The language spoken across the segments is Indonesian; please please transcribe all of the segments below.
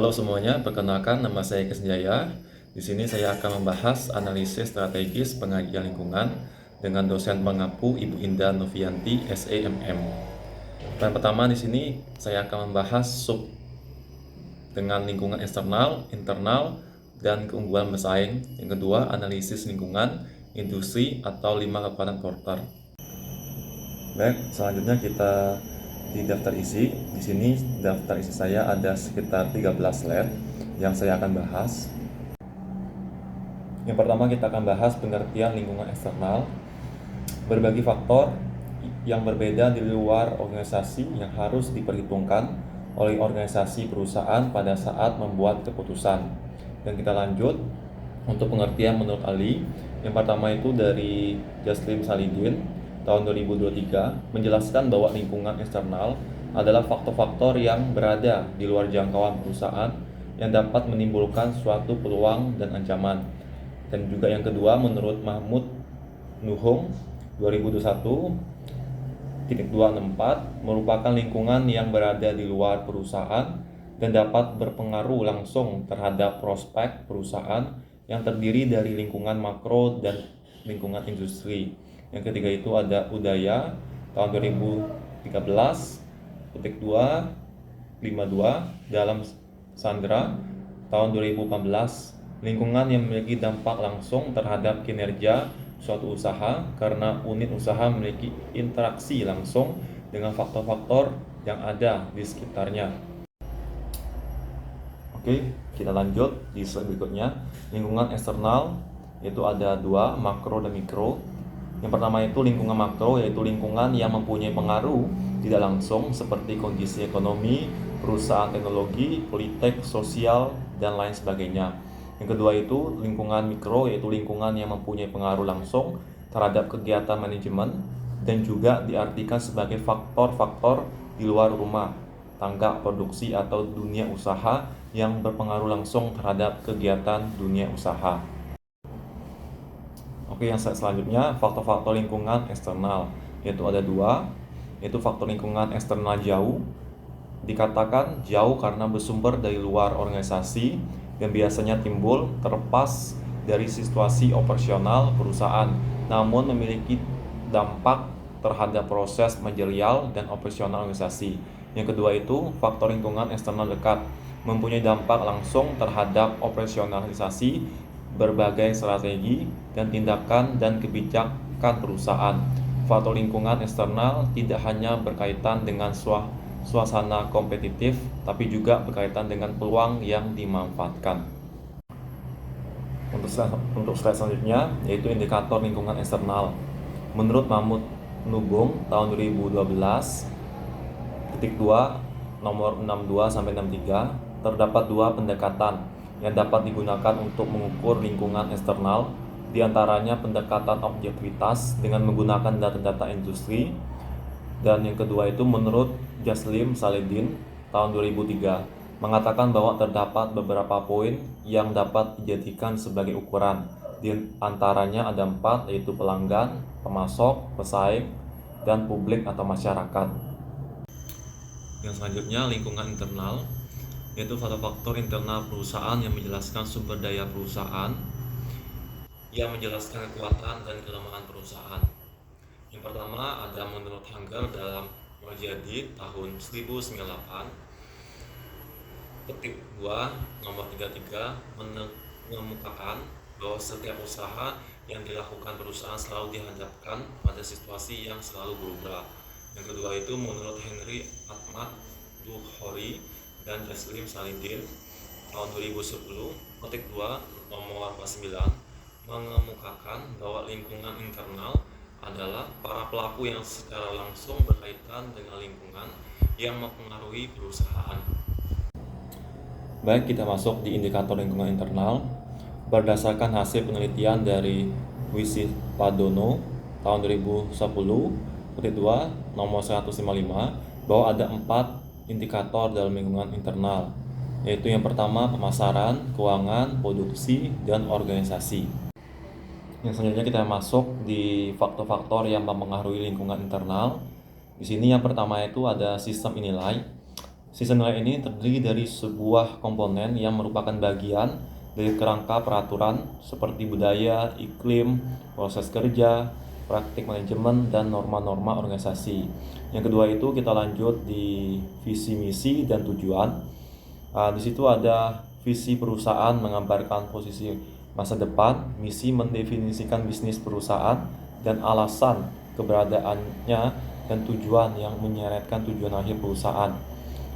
Halo semuanya, perkenalkan nama saya Kesjaya. Di sini saya akan membahas analisis strategis pengajian lingkungan dengan dosen pengampu Ibu Indah Novianti, SEMM. Yang pertama di sini saya akan membahas sub dengan lingkungan eksternal, internal, dan keunggulan bersaing. Yang kedua, analisis lingkungan, industri atau 5 kekuatan Porter. Baik, selanjutnya kita di daftar isi. Di sini daftar isi saya ada sekitar 13 slide yang saya akan bahas. Yang pertama kita akan bahas pengertian lingkungan eksternal. Berbagai faktor yang berbeda di luar organisasi yang harus diperhitungkan oleh organisasi perusahaan pada saat membuat keputusan. Dan kita lanjut untuk pengertian menurut Ali. Yang pertama itu dari Jaslim Salidin tahun 2023 menjelaskan bahwa lingkungan eksternal adalah faktor-faktor yang berada di luar jangkauan perusahaan yang dapat menimbulkan suatu peluang dan ancaman. Dan juga yang kedua menurut Mahmud Nuhung 2021.264 merupakan lingkungan yang berada di luar perusahaan dan dapat berpengaruh langsung terhadap prospek perusahaan yang terdiri dari lingkungan makro dan lingkungan industri. Yang ketiga itu ada Udaya tahun 2013.252 dalam Sandra tahun 2014 lingkungan yang memiliki dampak langsung terhadap kinerja suatu usaha karena unit usaha memiliki interaksi langsung dengan faktor-faktor yang ada di sekitarnya. Oke, kita lanjut di slide berikutnya. Lingkungan eksternal yaitu ada dua, makro dan mikro. Yang pertama itu lingkungan makro, yaitu lingkungan yang mempunyai pengaruh tidak langsung seperti kondisi ekonomi, perusahaan teknologi, politik, sosial, dan lain sebagainya. Yang kedua itu lingkungan mikro, yaitu lingkungan yang mempunyai pengaruh langsung terhadap kegiatan manajemen dan juga diartikan sebagai faktor-faktor di luar rumah tangga produksi atau dunia usaha yang berpengaruh langsung terhadap kegiatan dunia usaha. Oke, yang selanjutnya faktor-faktor lingkungan eksternal, yaitu ada dua, yaitu faktor lingkungan eksternal jauh. Dikatakan jauh karena bersumber dari luar organisasi dan biasanya timbul terlepas dari situasi operasional perusahaan, namun memiliki dampak terhadap proses manajerial dan operasional organisasi. Yang kedua itu faktor lingkungan eksternal dekat, mempunyai dampak langsung terhadap operasionalisasi berbagai strategi dan tindakan dan kebijakan perusahaan. Faktor lingkungan eksternal tidak hanya berkaitan dengan suasana kompetitif, tapi juga berkaitan dengan peluang yang dimanfaatkan. Untuk slide selanjutnya, yaitu indikator lingkungan eksternal. Menurut Mahmud Nubung tahun 2012, titik 2, nomor 62-63, terdapat dua pendekatan yang dapat digunakan untuk mengukur lingkungan eksternal, diantaranya pendekatan objektivitas dengan menggunakan data-data industri, dan yang kedua itu menurut Jaslim Salidin tahun 2003 mengatakan bahwa terdapat beberapa poin yang dapat dijadikan sebagai ukuran. Di antaranya ada 4, yaitu pelanggan, pemasok, pesaing, dan publik atau masyarakat. Yang selanjutnya lingkungan internal, yaitu faktor-faktor internal perusahaan yang menjelaskan sumber daya perusahaan, yang menjelaskan kekuatan dan kelemahan perusahaan. Yang pertama ada menurut Hanger dalam Mojadi tahun 1098, petik 2 nomor 33 mengemukakan bahwa setiap usaha yang dilakukan perusahaan selalu dihadapkan pada situasi yang selalu berubah. Yang kedua itu menurut Henry Ahmad Bukhari dan Jaslim Salidin tahun 2010, petik 2 nomor 49 mengemukakan bahwa lingkungan internal adalah para pelaku yang secara langsung berkaitan dengan lingkungan yang mempengaruhi perusahaan. Baik, kita masuk di indikator lingkungan internal. Berdasarkan hasil penelitian dari Wisi Padono tahun 2010, petik 2 nomor 155, bahwa ada 4 indikator dalam lingkungan internal, yaitu yang pertama pemasaran, keuangan, produksi, dan organisasi. Yang selanjutnya kita masuk di faktor-faktor yang mempengaruhi lingkungan internal. Di sini yang pertama itu ada sistem nilai. Sistem nilai ini terdiri dari sebuah komponen yang merupakan bagian dari kerangka peraturan seperti budaya, iklim, proses kerja, praktik manajemen, dan norma-norma organisasi. Yang kedua itu kita lanjut di visi misi dan tujuan. Di situ ada visi perusahaan menggambarkan posisi masa depan, misi mendefinisikan bisnis perusahaan dan alasan keberadaannya, dan tujuan yang menyeretkan tujuan akhir perusahaan.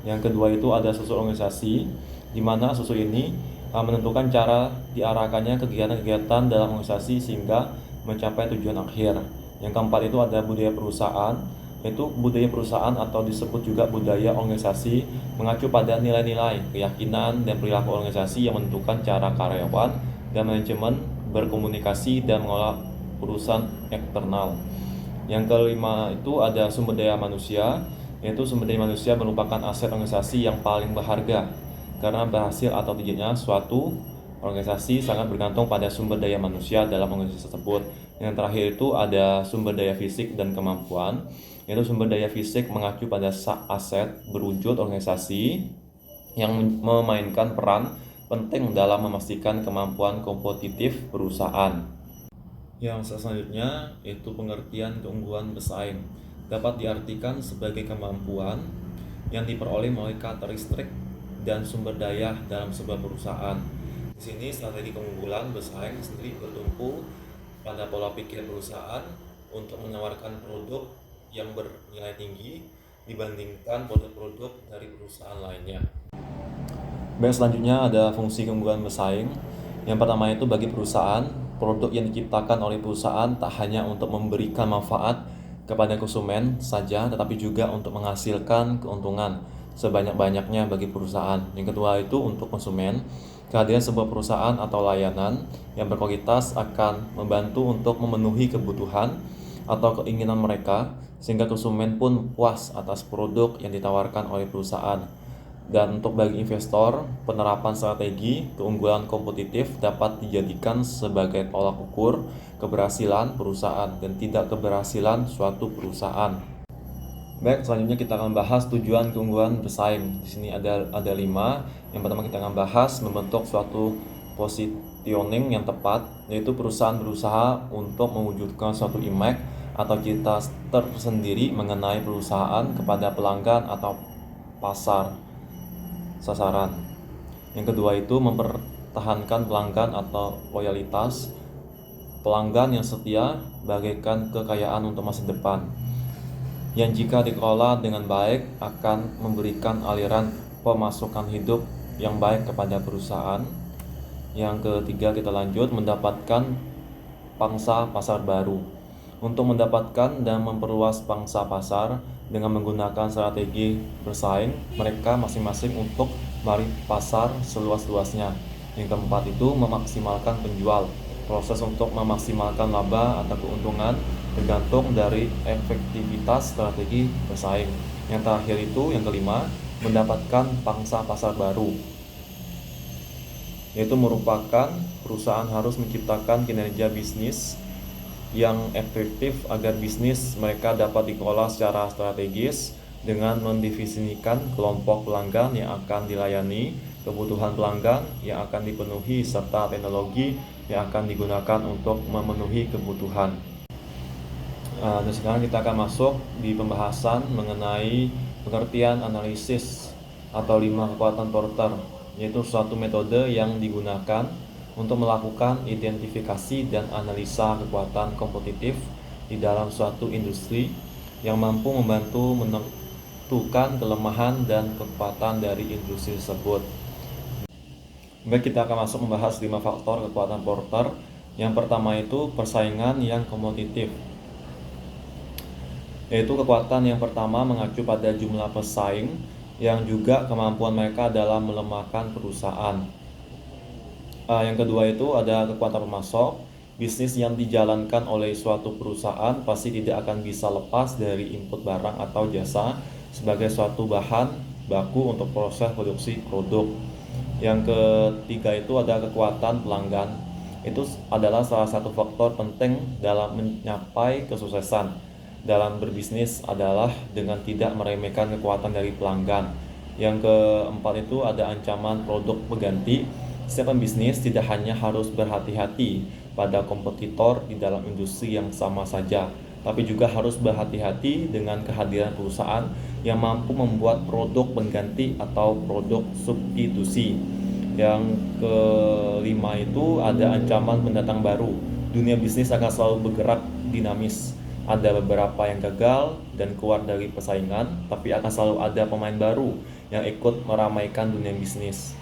Yang kedua itu ada struktur organisasi, di mana struktur ini menentukan cara diarahkannya kegiatan-kegiatan dalam organisasi sehingga mencapai tujuan akhir. Yang keempat itu ada budaya perusahaan, yaitu budaya perusahaan atau disebut juga budaya organisasi mengacu pada nilai-nilai, keyakinan, dan perilaku organisasi yang menentukan cara karyawan dan manajemen berkomunikasi dan mengelola urusan eksternal. Yang kelima itu ada sumber daya manusia, yaitu sumber daya manusia merupakan aset organisasi yang paling berharga karena berhasil atau tidaknya suatu organisasi sangat bergantung pada sumber daya manusia dalam organisasi tersebut. Yang terakhir itu ada sumber daya fisik dan kemampuan, yaitu sumber daya fisik mengacu pada aset berwujud organisasi yang memainkan peran penting dalam memastikan kemampuan kompetitif perusahaan. Yang selanjutnya itu pengertian keunggulan bersaing. Dapat diartikan sebagai kemampuan yang diperoleh melalui karakteristik dan sumber daya dalam sebuah perusahaan. Di sini strategi keunggulan bersaing sendiri bertumpu pada pola pikir perusahaan untuk menawarkan produk yang bernilai tinggi dibandingkan produk-produk dari perusahaan lainnya. Baik, selanjutnya ada fungsi keunggulan bersaing. Yang pertama itu bagi perusahaan, produk yang diciptakan oleh perusahaan tak hanya untuk memberikan manfaat kepada konsumen saja, tetapi juga untuk menghasilkan keuntungan sebanyak-banyaknya bagi perusahaan. Yang kedua itu untuk konsumen, kehadiran sebuah perusahaan atau layanan yang berkualitas akan membantu untuk memenuhi kebutuhan atau keinginan mereka, sehingga konsumen pun puas atas produk yang ditawarkan oleh perusahaan. Dan untuk bagi investor, penerapan strategi keunggulan kompetitif dapat dijadikan sebagai tolak ukur keberhasilan perusahaan dan tidak keberhasilan suatu perusahaan. Baik, selanjutnya kita akan bahas tujuan keunggulan bersaing. Di sini ada 5. Yang pertama kita akan bahas membentuk suatu positioning yang tepat, yaitu perusahaan berusaha untuk mewujudkan suatu image atau cita tersendiri mengenai perusahaan kepada pelanggan atau pasar sasaran. Yang kedua itu mempertahankan pelanggan atau loyalitas. Pelanggan yang setia bagaikan kekayaan untuk masa depan, yang jika dikelola dengan baik akan memberikan aliran pemasukan hidup yang baik kepada perusahaan. Yang ketiga kita lanjut mendapatkan pangsa pasar baru. Untuk mendapatkan dan memperluas pangsa pasar dengan menggunakan strategi bersaing mereka masing-masing untuk mencari pasar seluas-luasnya. Yang keempat itu memaksimalkan penjual. Proses untuk memaksimalkan laba atau keuntungan tergantung dari efektivitas strategi bersaing. Yang terakhir itu yang kelima, mendapatkan pangsa pasar baru, yaitu merupakan perusahaan harus menciptakan kinerja bisnis yang efektif agar bisnis mereka dapat dikelola secara strategis dengan mendefinisikan kelompok pelanggan yang akan dilayani, kebutuhan pelanggan yang akan dipenuhi, serta teknologi yang akan digunakan untuk memenuhi kebutuhan. Dan sekarang kita akan masuk di pembahasan mengenai pengertian analisis atau 5 kekuatan Porter, yaitu suatu metode yang digunakan untuk melakukan identifikasi dan analisa kekuatan kompetitif di dalam suatu industri yang mampu membantu menentukan kelemahan dan kekuatan dari industri tersebut. Baik, kita akan masuk membahas 5 faktor kekuatan Porter. Yang pertama itu persaingan yang kompetitif, yaitu kekuatan yang pertama mengacu pada jumlah pesaing yang juga kemampuan mereka dalam melemahkan perusahaan. Yang kedua itu ada kekuatan pemasok. Bisnis yang dijalankan oleh suatu perusahaan pasti tidak akan bisa lepas dari input barang atau jasa sebagai suatu bahan baku untuk proses produksi produk. Yang ketiga itu ada kekuatan pelanggan. Itu adalah salah satu faktor penting dalam mencapai kesuksesan dalam berbisnis adalah dengan tidak meremehkan kekuatan dari pelanggan. Yang keempat itu ada ancaman produk pengganti. Setiap pembisnis tidak hanya harus berhati-hati pada kompetitor di dalam industri yang sama saja, tapi juga harus berhati-hati dengan kehadiran perusahaan yang mampu membuat produk pengganti atau produk substitusi. Yang kelima itu ada ancaman pendatang baru. Dunia bisnis akan selalu bergerak dinamis. Ada beberapa yang gagal dan keluar dari persaingan, tapi akan selalu ada pemain baru yang ikut meramaikan dunia bisnis.